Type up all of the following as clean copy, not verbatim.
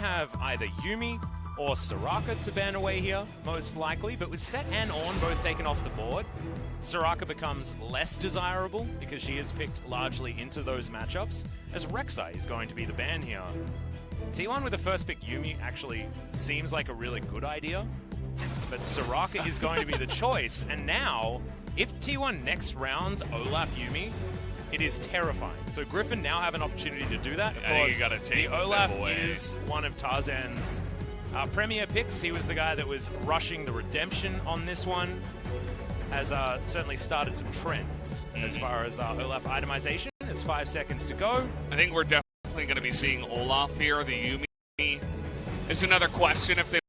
have either Yuumi or Soraka to ban away here, most likely, but with Set and Ornn both taken off the board, Soraka becomes less desirable because she is picked largely into those matchups, as Rek'Sai is going to be the ban here. T1 with the first pick Yuumi actually seems like a really good idea, but Soraka is going to be the choice, and now, if T1 next rounds Olaf Yuumi, it is terrifying. So Griffin now have an opportunity to do that. Of course, you gotta take the Olaf is one of Tarzan's premier picks. He was the guy that was rushing the redemption on this one. Has certainly started some trends as far as Olaf itemization. It's 5 seconds to go. I think we're definitely going to be seeing Olaf here. The Yuumi is another question if they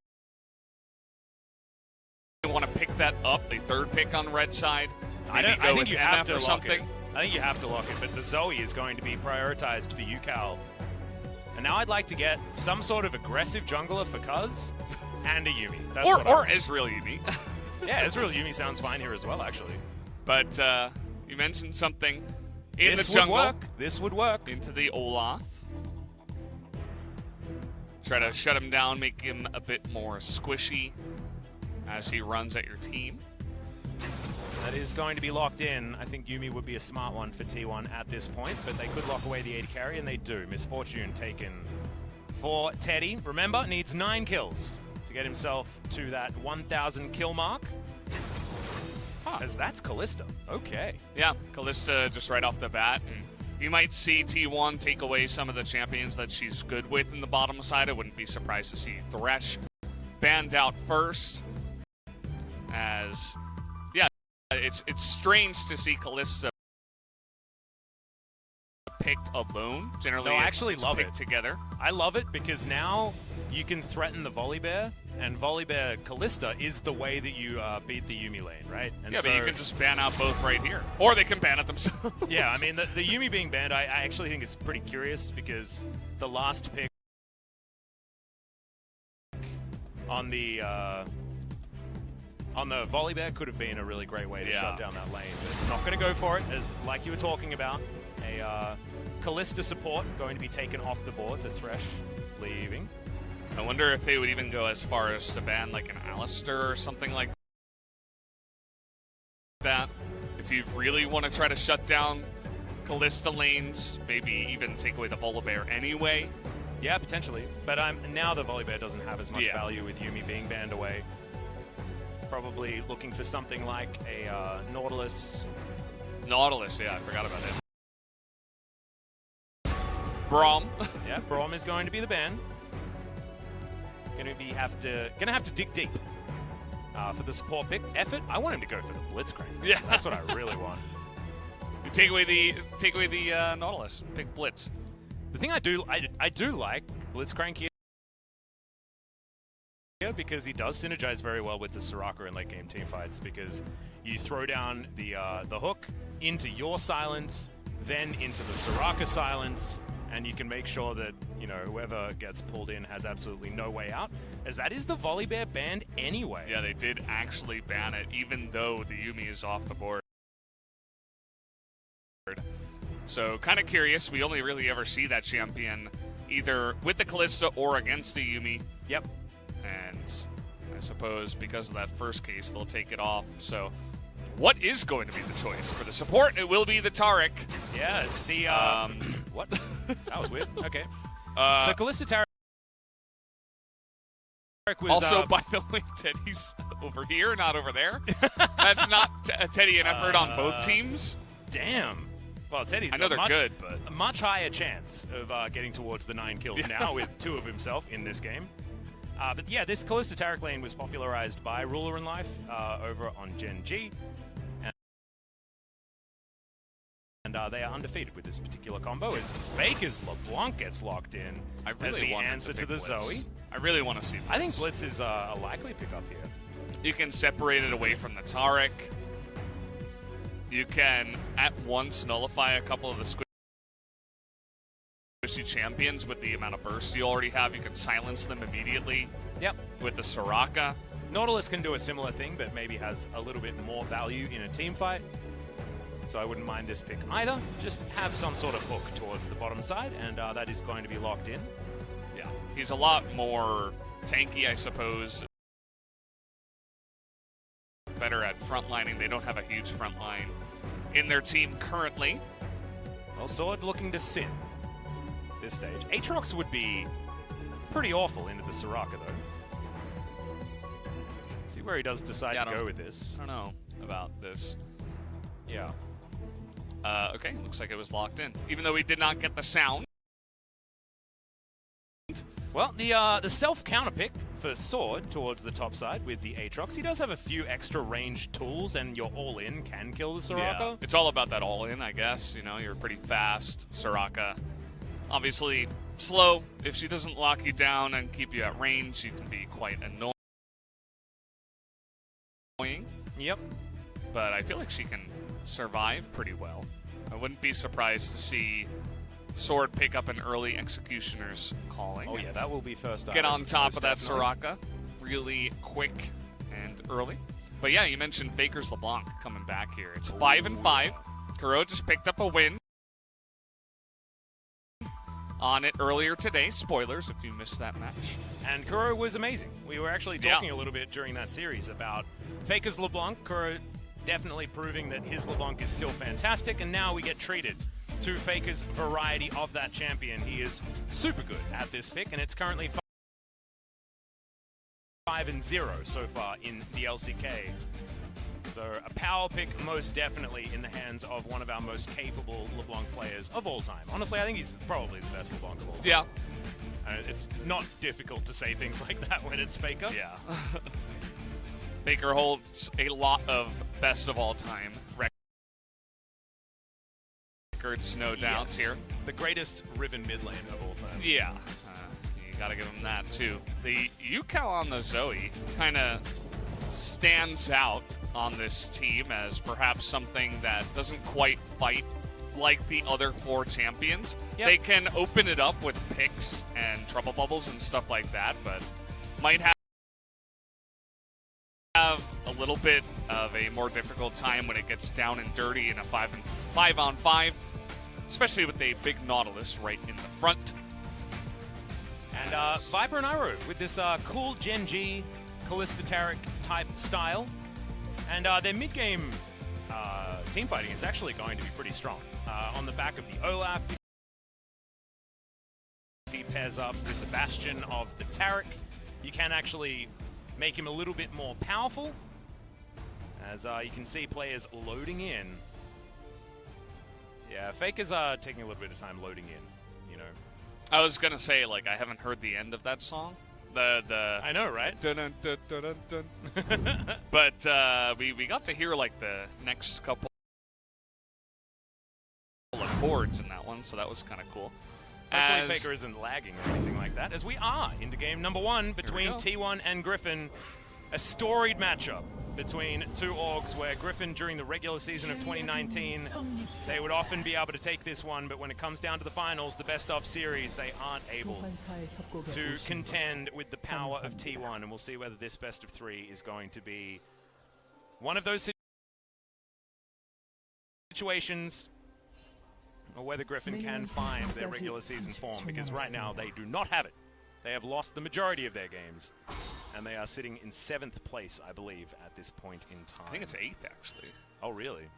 want to pick that up. The third pick on red side. I think you have to lock it. I think you have to lock it, but the Zoe is going to be prioritized for UCal. And now I'd like to get some sort of aggressive jungler for Cuz and a Yuumi. That's or Ezreal Yuumi. Yeah, Ezreal Yuumi sounds fine here as well, actually. But you mentioned something in this the jungle. Would work. This would work. Into the Olaf. Try to shut him down, make him a bit more squishy as he runs at your team. That is going to be locked in. I think Yuumi would be a smart one for T1 at this point, but they could lock away the AD carry, and they do. Misfortune taken for Teddy. Remember, needs 9 kills to get himself to that 1,000 kill mark. As that's Kalista. Okay. Yeah, Kalista just right off the bat. And you might see T1 take away some of the champions that she's good with in the bottom side. I wouldn't be surprised to see Thresh banned out first. As... It's strange to see Kalista picked alone. Generally, I actually love it together. I love it because now you can threaten the Volibear, and Volibear Kalista is the way that you beat the Yuumi lane, right? And yeah, so, but you can just ban out both right here. Or they can ban it themselves. Yeah, I mean, the Yuumi being banned, I actually think it's pretty curious because the last pick on the Volibear could have been a really great way to shut down that lane, but not going to go for it, as like you were talking about, a Kalista support going to be taken off the board, the Thresh leaving. I wonder if they would even go as far as to ban like an Alistar or something like that. If you really want to try to shut down Kalista lanes, maybe even take away the Volibear anyway. Yeah, potentially. But now the Volibear doesn't have as much value with Yuumi being banned away. Probably looking for something like a Nautilus. Nautilus, yeah, I forgot about it. Braum. Yeah, Braum is going to be the ban. Gonna have to dig deep for the support pick. Effort. I want him to go for the Blitzcrank. Yeah, that's what I really want. You take away the Nautilus. Pick Blitz. The thing I do like Blitzcrank here, because he does synergize very well with the Soraka in late game teamfights, because you throw down the hook into your silence, then into the Soraka silence, and you can make sure that, you know, whoever gets pulled in has absolutely no way out, as that is the Volibear banned anyway. Yeah, they did actually ban it, even though the Yuumi is off the board. So, kind of curious, we only really ever see that champion either with the Kalista or against the Yuumi. Yep. And I suppose because of that first case, they'll take it off. So what is going to be the choice for the support? It will be the Taric. Yeah, it's the... what? That was weird. Okay. So Kalista Taric was... Also, by the way, Teddy's over here, not over there. That's not Teddy and effort on both teams. Damn. Well, Teddy's I know they're good, but... a much higher chance of getting towards the 9 kills now with 2 of himself in this game. But yeah, this Kalista Taric lane was popularized by Ruler in Life over on Gen G. And they are undefeated with this particular combo as Faker's LeBlanc gets locked in as the answer to the Zoe. I really want to see Blitz. I think Blitz is a likely pickup here. You can separate it away from the Taric. You can at once nullify a couple of the squishy champions with the amount of burst you already have. You can silence them immediately. Yep. With the Soraka. Nautilus can do a similar thing, but maybe has a little bit more value in a team fight. So I wouldn't mind this pick either. Just have some sort of hook towards the bottom side, and that is going to be locked in. Yeah. He's a lot more tanky, I suppose. Better at frontlining. They don't have a huge front line in their team currently. Well, Sword looking to sit this stage. Aatrox would be pretty awful into the Soraka, though. See where he does decide to go with this. I don't know about this. Yeah. Okay, looks like it was locked in. Even though we did not get the sound. Well, the self-counter pick for Sword towards the top side with the Aatrox. He does have a few extra ranged tools, and your all-in can kill the Soraka. Yeah. It's all about that all-in, I guess. You know, you're pretty fast. Soraka, obviously slow. If she doesn't lock you down and keep you at range, you can be quite annoying. Yep. But I feel like she can survive pretty well. I wouldn't be surprised to see Sword pick up an early Executioner's calling. Oh yeah, that will be first. Get on top of that Soraka really quick and early. But yeah, you mentioned Faker's LeBlanc coming back here. It's 5-5. Kuro just picked up a win on it earlier today. Spoilers if you missed that match. And Kuro was amazing. We were actually talking a little bit during that series about Faker's LeBlanc. Kuro definitely proving that his LeBlanc is still fantastic, and now we get treated to Faker's variety of that champion. He is super good at this pick, and it's currently 5-0 so far in the LCK. So a power pick most definitely in the hands of one of our most capable LeBlanc players of all time. Honestly, I think he's probably the best LeBlanc of all time. Yeah. It's not difficult to say things like that when it's Faker. Yeah. Faker holds a lot of best of all time records, no doubts here. The greatest Riven mid lane of all time. Yeah, you gotta give him that too. The UCal on the Zoe kind of stands out on this team as perhaps something that doesn't quite fight like the other four champions. Yep. They can open it up with picks and trouble bubbles and stuff like that, but might have a little bit of a more difficult time when it gets down and dirty in a 5-on-5, especially with a big Nautilus right in the front. And Viper and Iroh with this cool Gen G Callista Taric type style. And their mid-game team fighting is actually going to be pretty strong. On the back of the Olaf, he pairs up with the Bastion of the Taric. You can actually make him a little bit more powerful, as you can see players loading in. Yeah, Faker's taking a little bit of time loading in, you know. I was gonna say, like, I haven't heard the end of that song. I know, right? Dun, dun, dun, dun, dun, dun. But we got to hear like the next couple of chords in that one, so that was kind of cool. Hopefully Faker isn't lagging or anything like that, as we are into game number one between T1 and Griffin. A storied matchup between two orgs where Griffin, during the regular season of 2019, they would often be able to take this one, but when it comes down to the finals, the best-of series, they aren't able to contend with the power of T1, and we'll see whether this best-of-3 is going to be one of those situations, or whether Griffin can find their regular season form, because right now they do not have it. They have lost the majority of their games, and they are sitting in 7th place, I believe, at this point in time. I think it's 8th, actually. Oh, really?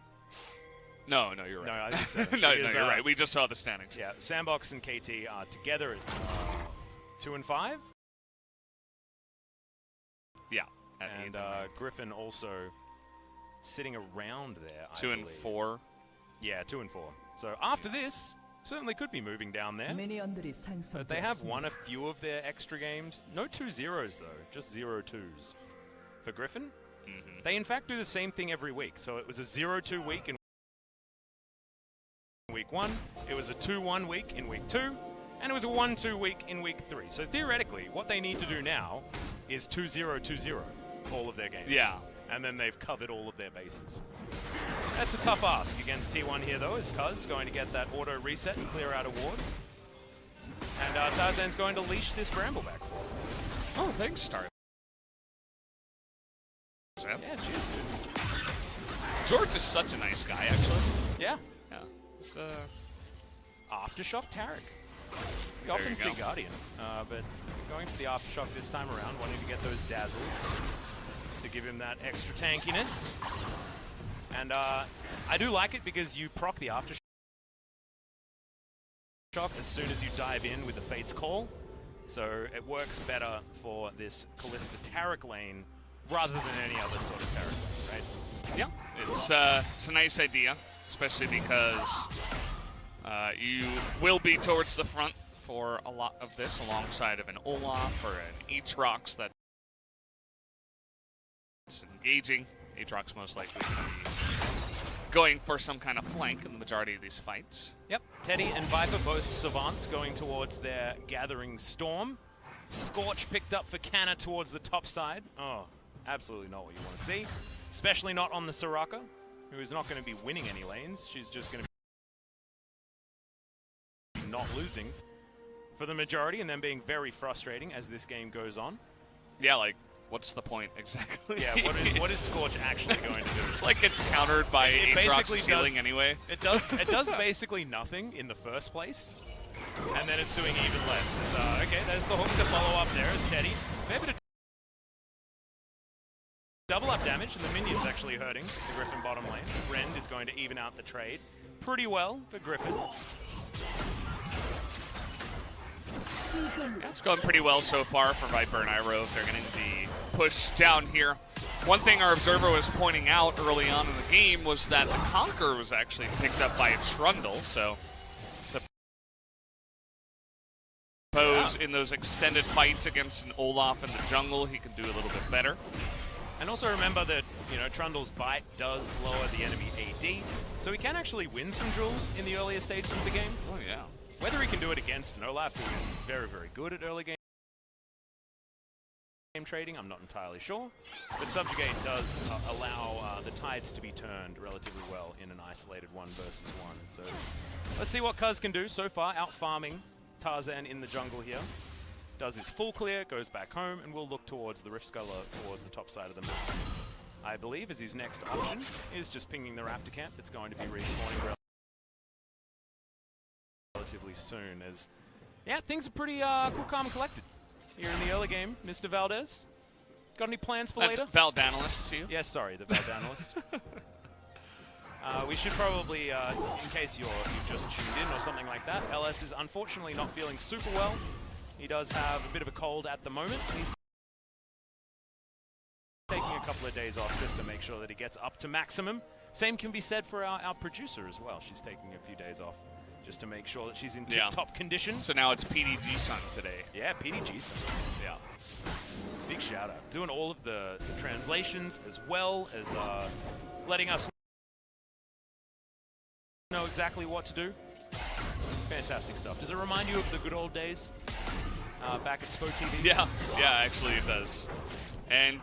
No, you're right. No, I think 7th. no, you're right. We just saw the standings. Yeah, Sandbox and KT are together at 2 and 5. Yeah. And Griffin also sitting around there, 2 and 4. Yeah, 2 and 4. So after this, certainly could be moving down there. But they have won a few of their extra games. No 2-0s, though. Just 0-2s. For Griffin, they in fact do the same thing every week. So it was a 0-2 week in week 1. It was a 2-1 week in week 2. And it was a 1-2 week in week 3. So theoretically, what they need to do now is 2-0-2-0 all of their games. Yeah. And then they've covered all of their bases. That's a tough ask against T1 here, though, as Cuz going to get that auto reset and clear out a ward. And Tarzan's going to leash this Bramble back for him. Oh, thanks, Star. Yeah, cheers, dude. George is such a nice guy, actually. Yeah. Yeah. It's, Aftershock Taric. We often see Guardian, but going for the Aftershock this time around, wanting to get those dazzles to give him that extra tankiness. And I do like it because you proc the Aftershock as soon as you dive in with the Fate's Call. So it works better for this Kalista Taric lane rather than any other sort of Taric lane, right? Yeah, it's a nice idea, especially because you will be towards the front for a lot of this alongside of an Olaf or an Aatrox that's engaging. Aatrox most likely going to be going for some kind of flank in the majority of these fights. Yep, Teddy and Viper, both Savants, going towards their Gathering Storm. Scorch picked up for Canna towards the top side. Oh, absolutely not what you want to see. Especially not on the Soraka, who is not going to be winning any lanes. She's just going to be not losing for the majority and then being very frustrating as this game goes on. Yeah, like, what's the point exactly? Yeah, what is Scorch actually going to do? Like, it's countered by Aatrox's healing anyway. It does basically nothing in the first place, and then it's doing even less. It's, okay, there's the hook to follow up there as Teddy. Fair bit of double up damage, and the minion's actually hurting the Griffin bottom lane. Rend is going to even out the trade pretty well for Griffin. Yeah, it's going pretty well so far for Viper and Iroh. They're getting the push down here. One thing our observer was pointing out early on in the game was that the Conqueror was actually picked up by a Trundle, so suppose in those extended fights against an Olaf in the jungle, he can do a little bit better. And also remember that, you know, Trundle's bite does lower the enemy AD, so he can actually win some duels in the earlier stages of the game. Oh yeah. Whether he can do it against an Olaf, who is very, very good at early game trading, I'm not entirely sure. But Subjugate does allow the tides to be turned relatively well in an isolated 1 versus 1. So let's see what Cuz can do so far, out farming Tarzan in the jungle here. Does his full clear, goes back home, and will look towards the Rift Sculler towards the top side of the map. I believe as his next option is just pinging the Raptor camp. It's going to be respawning relatively soon as, yeah, things are pretty cool, calm, and collected here in the early game. Mr. Valdez, got any plans for later? That's Valdanalist to you? Yes, sorry, the Valdanalist. We should probably, in case you've just tuned in or something like that, LS is unfortunately not feeling super well. He does have a bit of a cold at the moment. He's taking a couple of days off just to make sure that he gets up to maximum. Same can be said for our producer as well. She's taking a few days off just to make sure that she's in tip-top condition. So now it's PDG Sun today. Yeah, PDG Sun. Yeah. Big shout out. Doing all of the translations as well as letting us know exactly what to do. Fantastic stuff. Does it remind you of the good old days back at SPO TV? Yeah, actually it does. And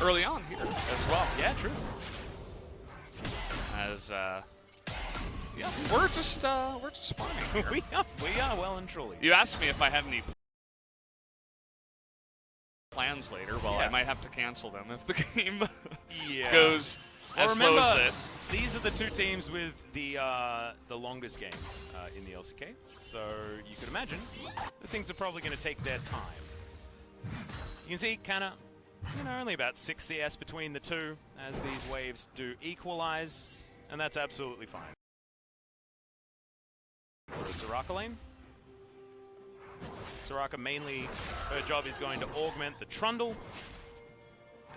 early on here as well. Yeah, true. As yeah, we're just farming here. we are well and truly. You asked me if I had any plans later. Well, I might have to cancel them if the game goes as slow as this. These are the two teams with the longest games in the LCK, so you could imagine that things are probably going to take their time. You can see kind of, you know, only about 6 CS between the two as these waves do equalize, and that's absolutely fine. For the Soraka lane. Soraka mainly, her job is going to augment the Trundle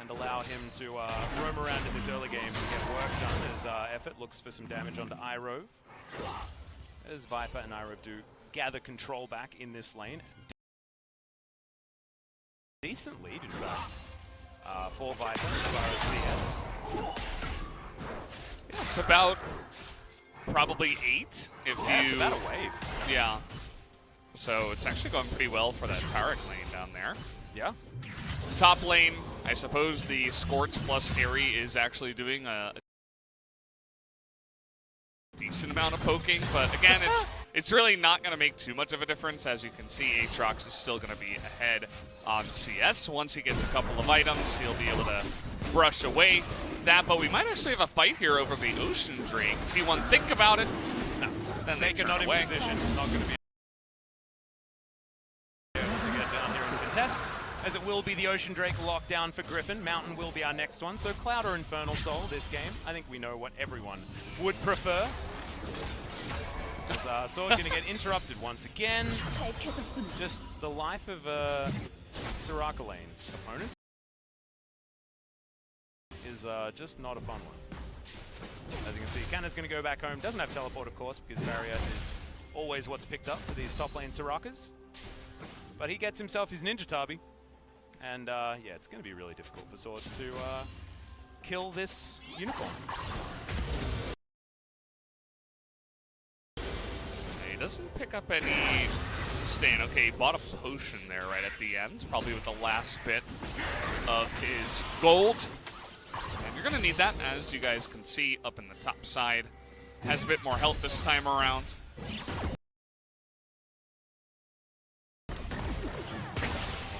and allow him to roam around in this early game and get work done as Effort looks for some damage onto Iroh. As Viper and Iroh do gather control back in this lane. Decent lead, in fact, for Viper as far as CS. Yeah, it's about probably 8 if you... it's about a wave. Yeah. So it's actually going pretty well for that Taric lane down there. Yeah. Top lane, I suppose the Scorch plus Harry is actually doing a decent amount of poking, but again, it's really not going to make too much of a difference. As you can see, Aatrox is still going to be ahead on CS. Once he gets a couple of items, he'll be able to brush away that, but we might actually have a fight here over the Ocean Drake. T1, think about it. No. Then They are not in position. Not going to be contest, as it will be the Ocean Drake lockdown for Griffin. Mountain will be our next one, so Cloud or Infernal Soul this game. I think we know what everyone would prefer. As Sword going to get interrupted once again. Just the life of Soraka lane opponent is just not a fun one. As you can see, Kanna's going to go back home. Doesn't have teleport, of course, because barrier is always what's picked up for these top lane Sorakas. But he gets himself his Ninja Tabi. And yeah, it's going to be really difficult for Sword to kill this unicorn. He doesn't pick up any sustain. Okay, he bought a potion there right at the end, probably with the last bit of his gold. And you're going to need that, as you guys can see up in the top side. Has a bit more health this time around.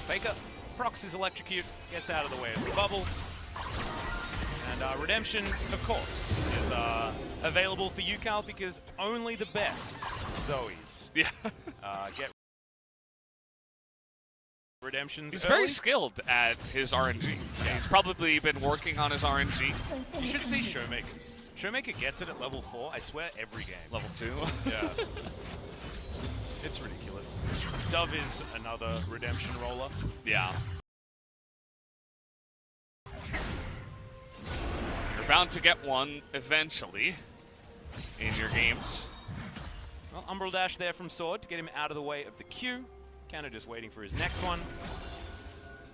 Faker procs his electrocute, gets out of the way of the bubble. And Redemption, of course, is available for UCal because only the best Zoes get Redemptions He's early. very skilled at his RNG. Yeah. He's probably been working on his RNG. You should see Showmakers. Showmaker gets it at level 4, I swear, every game. Level 2? Yeah. It's ridiculous. Dove is another Redemption roller. Yeah. You're bound to get one eventually in your games. Well, Umbral Dash there from Sword to get him out of the way of the Q. Kanna just waiting for his next one.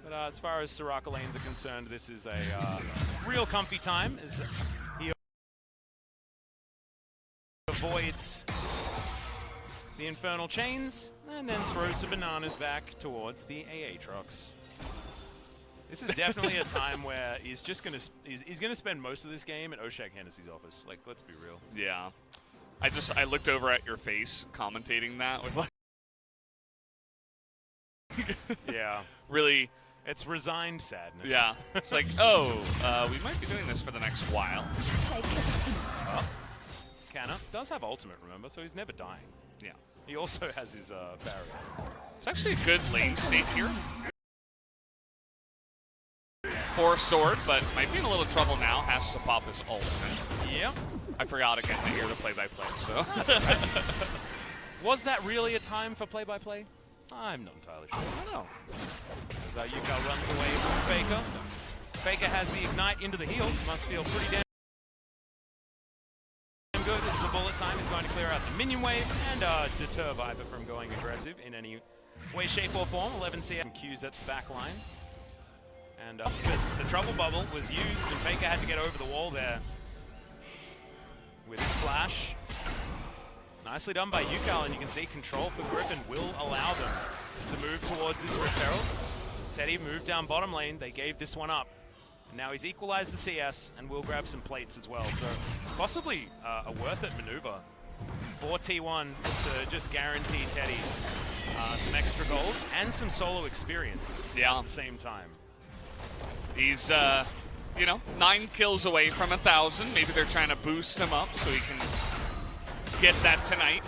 But as far as Soraka lanes are concerned, this is a real comfy time as he avoids the Infernal Chains and then throws some bananas back towards the AA trucks. This is definitely a time where he's just gonna spend most of this game at Oshag Hennessy's office. Like, let's be real. Yeah. I looked over at your face commentating that with like yeah. Really, it's resigned sadness. Yeah. It's like, oh, we might be doing this for the next while. Kanna does have ultimate, remember, so he's never dying. Yeah. He also has his barrier. It's actually a good lane state here for Sword, but might be in a little trouble now. Has to pop his ultimate. Yep. I forgot again to hear the play-by-play, so. Was that really a time for play-by-play? I'm not entirely sure. I don't know. As Yuka runs away from Faker. Faker has the Ignite into the heal. Must feel pretty damn good as the bullet time is going to clear out the minion wave and deter Viper from going aggressive in any way, shape, or form. 11 CS Q's at the back line. And the trouble bubble was used, and Faker had to get over the wall there with his flash. Nicely done by UCal, and you can see control for Griffin will allow them to move towards this Rift Herald. Teddy moved down bottom lane, they gave this one up. And now he's equalized the CS, and will grab some plates as well. So possibly a worth it maneuver for T1 to just guarantee Teddy some extra gold and some solo experience at the same time. He's, you know, 9 kills away from 1,000. Maybe they're trying to boost him up so he can get that tonight.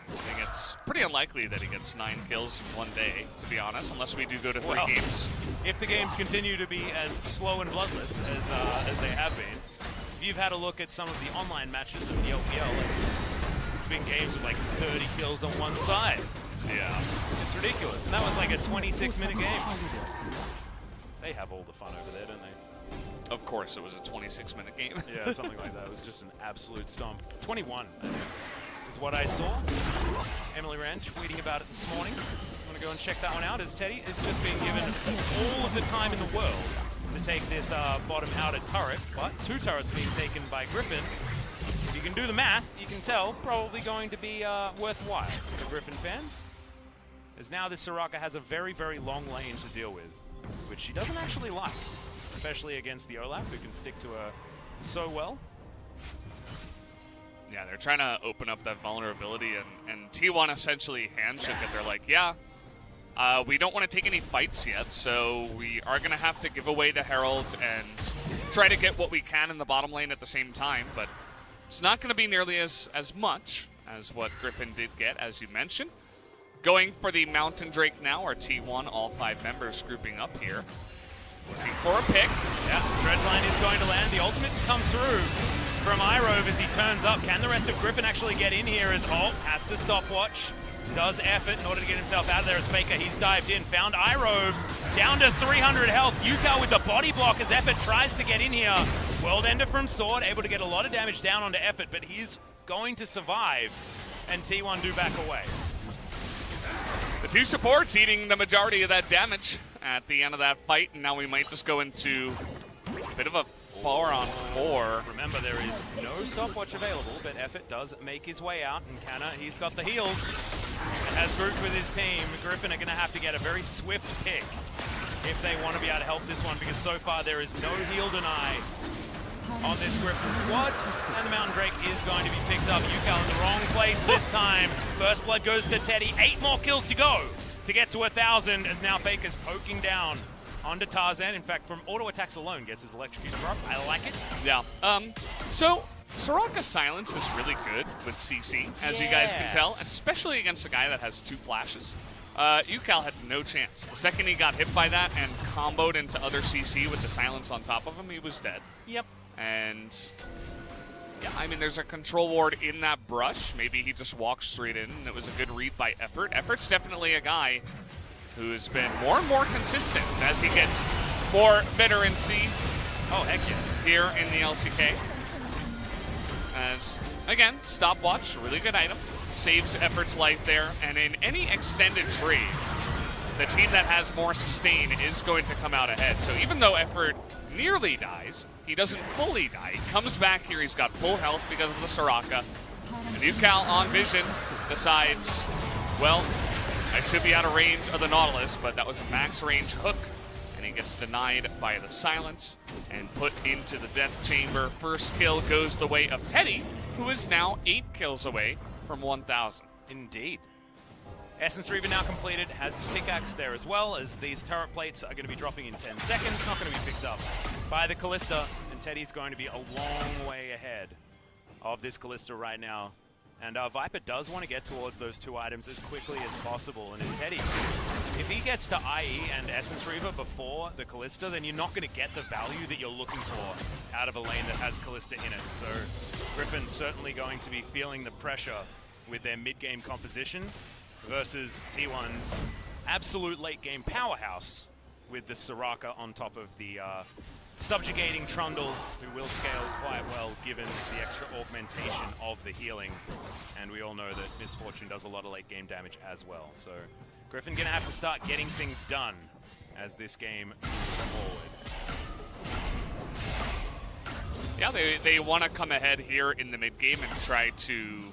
I think it's pretty unlikely that he gets 9 kills in one day, to be honest, unless we do go to 3 games. If the games continue to be as slow and bloodless as they have been, if you've had a look at some of the online matches of the LPL, it's been games with like 30 kills on one side. Yeah. It's ridiculous. And that was like a 26-minute game. They have all the fun over there, don't they? Of course, it was a 26-minute game. Yeah, something like that. It was just an absolute stomp. 21, I think, is what I saw. Emily Rand tweeting about it this morning. I'm going to go and check that one out, as Teddy is just being given all of the time in the world to take this bottom outer turret, but 2 turrets being taken by Griffin. If you can do the math, you can tell probably going to be worthwhile for Griffin fans, as now this Soraka has a very, very long lane to deal with, which she doesn't actually like, especially against the Olaf, who can stick to her so well. Yeah, they're trying to open up that vulnerability, and T1 essentially handshook it. They're like, yeah, we don't want to take any fights yet, so we are going to have to give away the Herald and try to get what we can in the bottom lane at the same time, but it's not going to be nearly as much as what Griffin did get, as you mentioned. Going for the Mountain Drake now, or T1, all 5 members grouping up here. Looking for a pick. Yeah, Dreadline is going to land. The ultimate to come through from Irove as he turns up. Can the rest of Griffin actually get in here as Alt has to stopwatch? Does effort in order to get himself out of there as Faker. He's dived in, found Irove down to 300 health. Yukal with the body block as Effort tries to get in here. World Ender from Sword, able to get a lot of damage down onto Effort, but he's going to survive, and T1 do back away. The 2 supports eating the majority of that damage at the end of that fight, and now we might just go into a bit of a 4-on-4. Remember, there is no stopwatch available, but Effort does make his way out, and Canna, he's got the heals. And has grouped with his team. Griffin are going to have to get a very swift pick if they want to be able to help this one, because so far there is no heal deny on this Griffin squad, and the Mountain Drake is going to be picked up. Yukal in the wrong place this time. First blood goes to Teddy. 8 more kills to go to get to 1,000, as now Faker's poking down onto Tarzan. In fact, from auto attacks alone, gets his electrocutor drop. I like it. Yeah. So Soraka's silence is really good with CC, as you guys can tell, especially against a guy that has 2 flashes. Yukal had no chance. The second he got hit by that and comboed into other CC with the silence on top of him, he was dead. Yep. And yeah, I mean, there's a control ward in that brush. Maybe he just walked straight in, and it was a good read by Effort. Effort's definitely a guy who's been more and more consistent as he gets more veterancy. Oh, heck yeah. Here in the LCK. As, again, stopwatch, really good item. Saves Effort's life there. And in any extended trade, the team that has more sustain is going to come out ahead. So even though Effort nearly dies, he doesn't fully die. He comes back here, he's got full health because of the Soraka. And Yukal on vision decides, well, I should be out of range of the Nautilus, but that was a max range hook, and he gets denied by the silence and put into the death chamber. First kill goes the way of Teddy, who is now 8 kills away from 1,000. Indeed. Essence Reaver now completed, has his pickaxe there as well, as these turret plates are going to be dropping in 10 seconds, not going to be picked up by the Callista, and Teddy's going to be a long way ahead of this Callista right now. And Viper does want to get towards those 2 items as quickly as possible, and in Teddy, if he gets to IE and Essence Reaver before the Callista, then you're not going to get the value that you're looking for out of a lane that has Callista in it. So Griffin's certainly going to be feeling the pressure with their mid-game composition versus T1's absolute late-game powerhouse with the Soraka on top of the subjugating Trundle, who will scale quite well given the extra augmentation of the healing. And we all know that Misfortune does a lot of late-game damage as well. So Griffin gonna have to start getting things done as this game moves forward. Yeah, they want to come ahead here in the mid-game and try to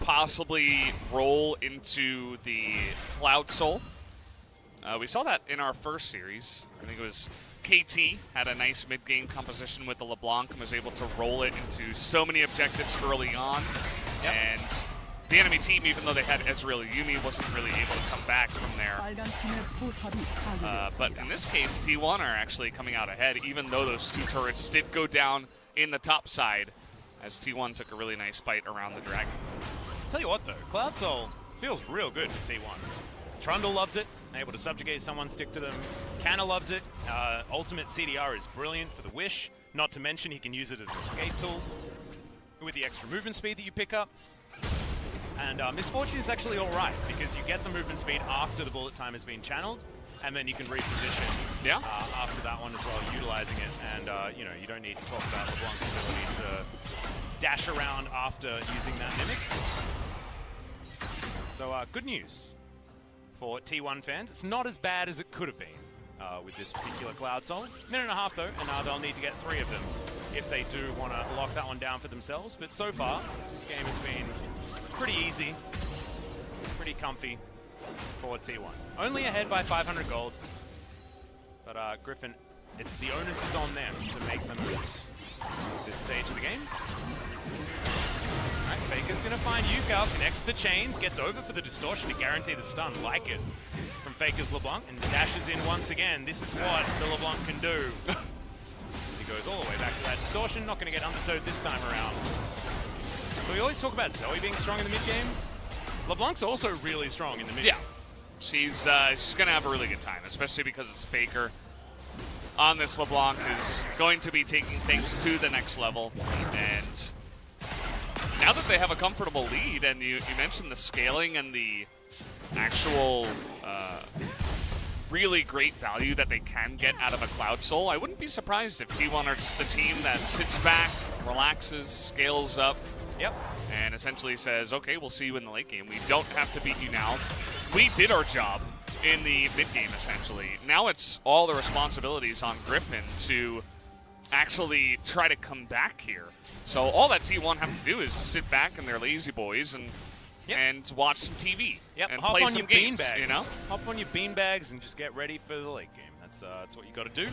possibly roll into the Cloud Soul. We saw that in our first series. I think it was KT had a nice mid-game composition with the LeBlanc and was able to roll it into so many objectives early on. Yep. And the enemy team, even though they had Ezreal Yumi, wasn't really able to come back from there. But in this case, T1 are actually coming out ahead, even though those 2 turrets did go down in the top side, as T1 took a really nice fight around the Dragon. Tell you what though, Cloud Soul feels real good for T1. Trundle loves it, able to subjugate someone, stick to them. Canna loves it. Ultimate CDR is brilliant for the Wish, not to mention he can use it as an escape tool with the extra movement speed that you pick up. And Misfortune is actually alright, because you get the movement speed after the bullet time has been channeled, and then you can reposition after that one as well, utilizing it. And you know, you don't need to talk about LeBlanc's ability to dash around after using that Mimic. So good news for T1 fans. It's not as bad as it could have been with this particular Cloud Soul. Minute and a half though, and they'll need to get 3 of them if they do want to lock that one down for themselves. But so far, this game has been pretty easy, pretty comfy for T1. Only ahead by 500 gold, but Griffin, the onus is on them to make the moves at this stage of the game. Alright, Faker's gonna find Yukal, connects the chains, gets over for the distortion to guarantee the stun. Like it from Faker's LeBlanc, and dashes in once again. This is what the LeBlanc can do. He goes all the way back to that distortion, not gonna get undertowed this time around. So we always talk about Zoe being strong in the mid game. LeBlanc's also really strong in the mid game. Yeah. She's going to have a really good time, especially because it's Faker on this LeBlanc, who's going to be taking things to the next level. And now that they have a comfortable lead, and you mentioned the scaling and the actual really great value that they can get out of a Cloud Soul, I wouldn't be surprised if T1 are just the team that sits back, relaxes, scales up, and essentially says, okay, we'll see you in the late game. We don't have to beat you now. We did our job in the mid game, essentially. Now it's all the responsibilities on Griffin to actually try to come back here. So all that T1 have to do is sit back in their lazy boys and watch some TV and hop play on some your games, beanbags. you know? Hop on your beanbags and just get ready for the late game. That's what you got to do.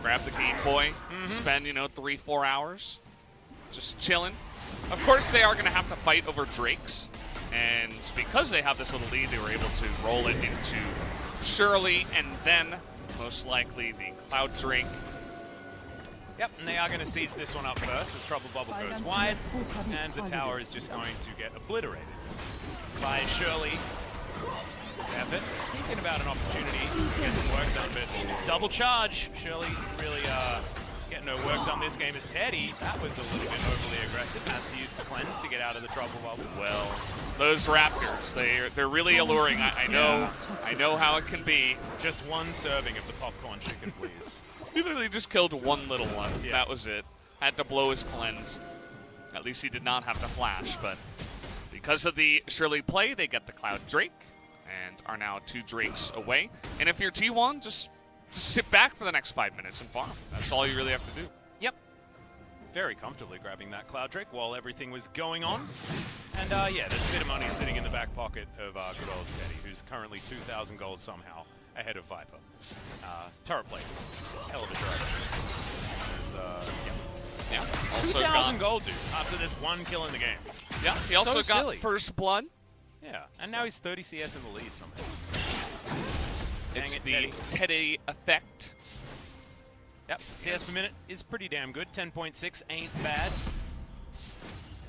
Grab the Game Boy, spend, 3-4 hours just chilling. Of course, they are going to have to fight over Drakes, and because they have this little lead, they were able to roll it into Shirley, and then, most likely, the Cloud Drake. Yep, and they are going to siege this one up first as Trouble Bubble goes wide, and the tower is just going to get obliterated by Shirley. Effort, thinking about an opportunity to get some work done, but double charge. Shirley really getting her work done this game as Teddy. That was a little bit overly aggressive. Has to use the cleanse to get out of the Trouble Bubble. Well, those Raptors, they're really alluring. I know how it can be. Just one serving of the popcorn chicken, please. He literally just killed one little one. Yeah. That was it. Had to blow his cleanse. At least he did not have to flash, but because of the Shirley play, they get the Cloud Drake and are now 2 Drakes away. And if you're T1, just sit back for the next 5 minutes and farm. That's all you really have to do. Yep. Very comfortably grabbing that Cloud Drake while everything was going on. And yeah, there's a bit of money sitting in the back pocket of good old Teddy, who's currently 2,000 gold somehow ahead of Viper. Turret plates. Hell of a turret. Yeah. Also 2,000 gold, dude, after this one kill in the game. Yeah, he also got silly. first blood. Yeah, and now he's 30 CS in the lead somehow. It's it, the Teddy effect. Yep, CS per minute is pretty damn good. 10.6 ain't bad.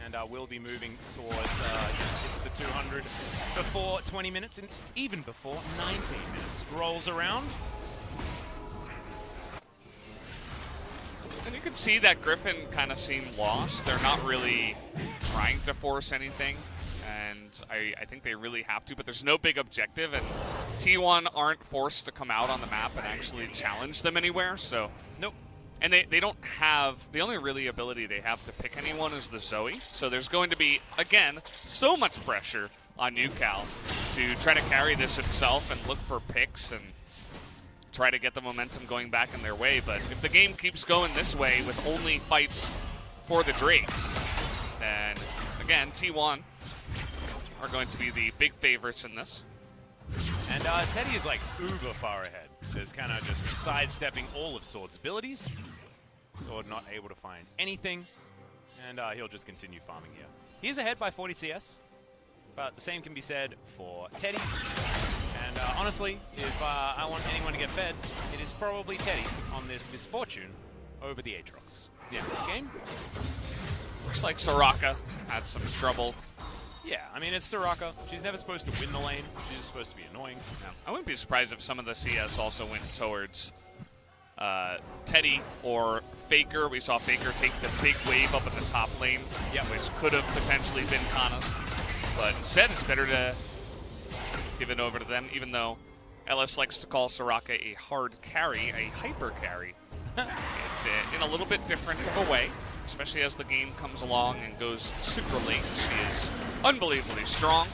And we'll be moving towards, it's the 200 before 20 minutes, and even before 19 minutes rolls around. And you can see that Griffin kind of seemed lost. They're not really trying to force anything, and I think they really have to, but there's no big objective, and T1 aren't forced to come out on the map and actually challenge them anywhere, so... Nope. And they don't have, the only really ability they have to pick anyone is the Zoe. So there's going to be, again, so much pressure on UCal to try to carry this himself and look for picks and try to get the momentum going back in their way. But if the game keeps going this way with only fights for the Drakes, then, again, T1 are going to be the big favorites in this. And Teddy is like uber far ahead. So he's kind of just sidestepping all of Sword's abilities. Sword not able to find anything. And he'll just continue farming here. He is ahead by 40 CS. But the same can be said for Teddy. And honestly, if I want anyone to get fed, it is probably Teddy on this misfortune over the Aatrox. Yeah, this game. Looks like Soraka had some trouble. Yeah, I mean, it's Soraka. She's never supposed to win the lane. She's supposed to be annoying. Yeah. I wouldn't be surprised if some of the CS also went towards Teddy or Faker. We saw Faker take the big wave up in the top lane, which could have potentially been Kana's. But instead, it's better to give it over to them, even though LS likes to call Soraka a hard carry, a hyper carry. It's in a little bit different of a way, especially as the game comes along and goes super late. She is unbelievably strong.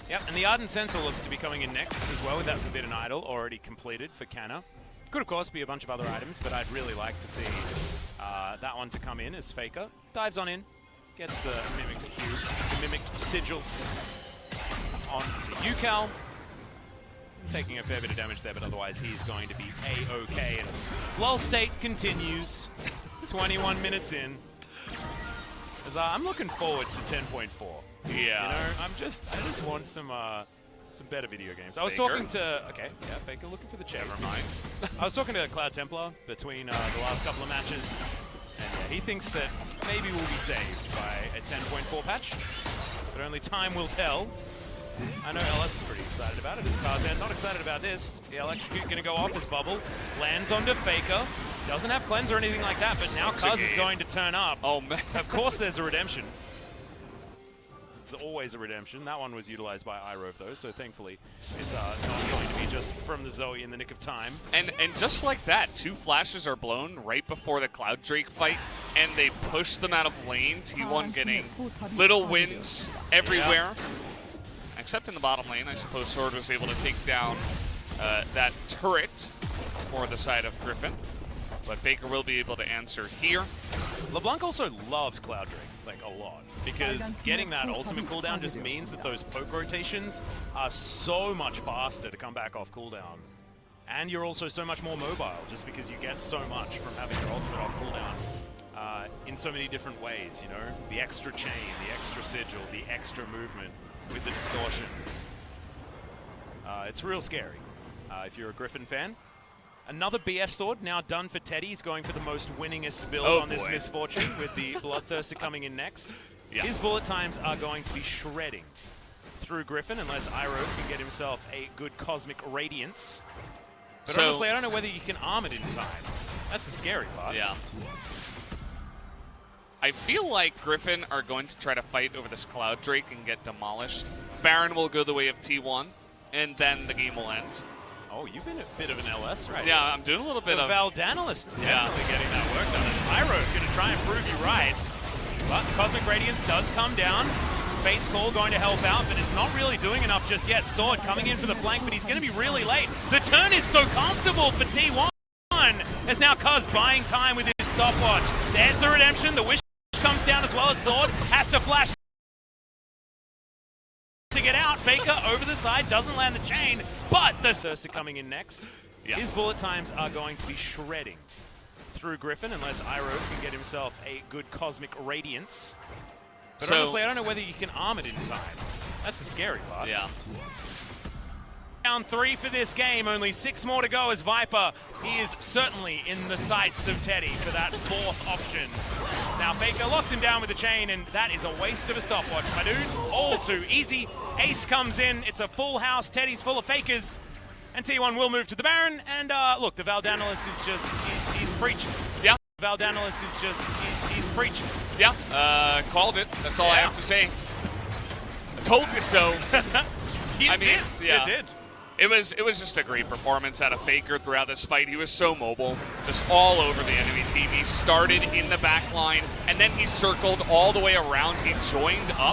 Yep, and the Ardent Sensor looks to be coming in next as well with that Forbidden Idol already completed for Kana. Could, of course, be a bunch of other items, but I'd really like to see that one to come in as Faker. Dives on in, gets the Mimic Cube, the Mimic Sigil onto UCal. Taking a fair bit of damage there, but otherwise he's going to be A-OK. And lull state continues. 21 minutes in. I'm looking forward to 10.4. Yeah. You know, I just want some better video games. I was Faker? talking to, okay, yeah, Faker looking for the chase. Never mind. I was talking to Cloud Templar between the last couple of matches, and yeah, he thinks that maybe we'll be saved by a 10.4 patch, but only time will tell. I know LS is pretty excited about it. Is Tarzan not excited about this? The Electrocute going to go off his bubble. Lands onto Faker. Doesn't have cleanse or anything like that, but now Cuz is going to turn up. Oh, man. Of course there's a redemption. There's always a redemption. That one was utilized by Irove, though, so thankfully it's not going to be just from the Zoe in the nick of time. And just like that, 2 flashes are blown right before the Cloud Drake fight, and they push them out of lane. T1 getting little wins everywhere. Yeah. Except in the bottom lane, I suppose Sword was able to take down that turret for the side of Griffin. But Faker will be able to answer here. LeBlanc also loves Cloud Drake, like a lot, because getting that ultimate cooldown just means that those poke rotations are so much faster to come back off cooldown. And you're also so much more mobile, just because you get so much from having your ultimate off cooldown in so many different ways, you know? The extra chain, the extra sigil, the extra movement with the distortion. It's real scary if you're a Griffin fan. Another BF sword now done for Teddy. He's going for the most winningest build on this Misfortune with the Bloodthirster coming in next. Yeah. His bullet times are going to be shredding through Griffin unless Irove can get himself a good Cosmic Radiance. But honestly, I don't know whether you can arm it in time. That's the scary part. Yeah. I feel like Griffin are going to try to fight over this Cloud Drake and get demolished. Baron will go the way of T1, and then the game will end. Oh, you've been a bit of an LS, right? Yeah, I'm doing a little bit of... Valdanalist definitely getting that work done. Irove going to try and prove you right. But the Cosmic Radiance does come down. Fate's Call going to help out, but it's not really doing enough just yet. Sword coming in for the flank, but he's going to be really late. The turn is so comfortable for T1. As now Cuz buying time with his stopwatch. There's the redemption. The wish comes down as well as Sword. Has to flash to get out. Faker over the side, doesn't land the chain, but the Thirster coming in next. Yeah. His bullet times are going to be shredding through Griffin unless Irove can get himself a good Cosmic Radiance. But honestly, I don't know whether you can arm it in time. That's the scary part. Yeah. Down 3 for this game, only 6 more to go as Viper. He is certainly in the sights of Teddy for that 4th option. Now Faker locks him down with the chain, and that is a waste of a stopwatch. My dude, all too easy. Ace comes in, it's a full house, Teddy's full of Fakers, and T1 will move to the Baron, and look, the Valdanalist is just, he's preaching. Yeah. Valdanalist is just, he's preaching. Yeah, called it, that's all I have to say. I told you so. You did. It was just a great performance out of Faker throughout this fight. He was so mobile, just all over the enemy team. He started in the back line, and then he circled all the way around. He joined up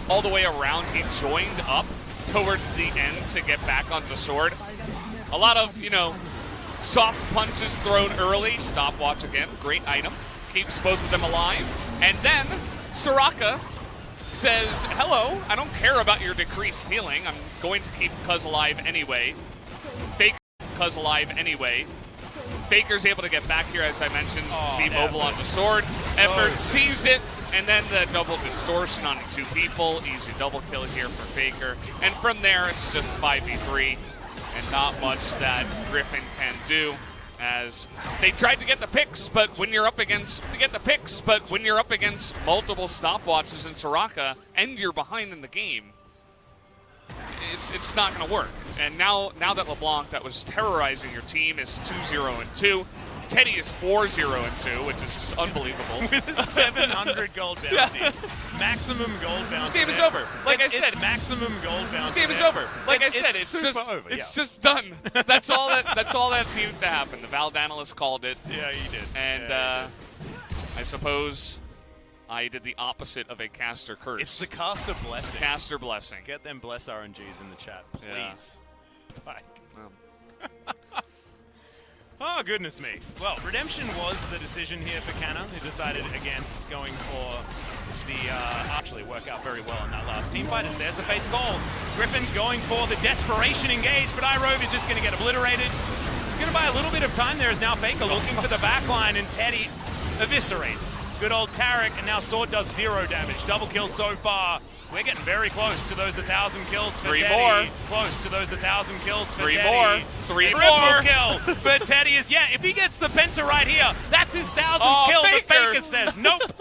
towards the end to get back onto Sword. A lot of, soft punches thrown early. Stopwatch again, great item. Keeps both of them alive. And then Soraka says, hello, I don't care about your decreased healing. I'm going to keep Cuz alive anyway. Faker Cuz alive anyway. Faker's able to get back here, as I mentioned, be mobile on the Sword. Effort sees it, and then the double distortion on 2 people. Easy double kill here for Faker. And from there, it's just 5v3, and not much that Griffin can do. As they tried to get the picks, but when you're up against multiple stopwatches in Soraka and you're behind in the game, it's not going to work. And now that LeBlanc, that was terrorizing your team, is 2-0-2. Teddy is 4-0-2, which is just unbelievable. With a 700 gold bounty. Maximum gold bounty. This game is over. Like I said, it's maximum gold bounty. This game is over. Like I said, it's just done. That's all that needed to happen. The Valdanalist called it. Yeah, he did. And I suppose I did the opposite of a caster curse. It's the caster blessing. Caster blessing. Get them bless RNGs in the chat, please. Yeah. Bye. Oh, goodness me. Well, redemption was the decision here for Canna, who decided against going for the, actually work out very well in that last team fight, and there's the Fate's Call. Griffin going for the desperation engage, but Irove is just going to get obliterated. He's going to buy a little bit of time there as now Faker looking for the backline, and Teddy eviscerates. Good old Tarek, and now Sword does 0 damage. Double kill so far. We're getting very close to those 1,000 kills for Teddy. 3 more. Close to those 1,000 kills for 3 Teddy. more. 3 Triple more. kill for Teddy is, if he gets the penta right here, that's his 1,000th kill, Faker. but Faker says nope.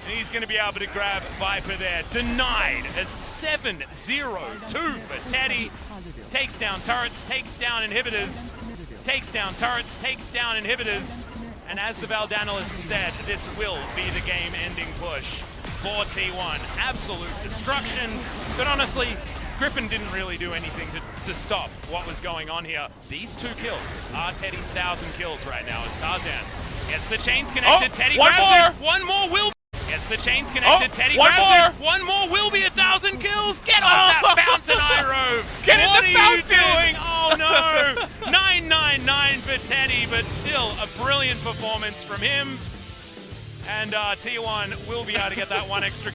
And he's going to be able to grab Viper there. Denied as 7-0-2 for Teddy. Takes down turrets, takes down inhibitors. Takes down turrets, takes down inhibitors. And as the Valdanalist said, this will be the game-ending push for T1. Absolute destruction. But honestly, Griffin didn't really do anything to stop what was going on here. These 2 kills are Teddy's 1,000 kills right now as Tarzan gets the chains connected. Teddy grabs it. One more will gets the chains connected. Teddy grabs it. One more will be 1,000 kills. Get off that fountain, Iroh. Get in the fountain. What are you doing? Oh no. 999 for Teddy, but still a brilliant performance from him. And T1 will be able to get that one extra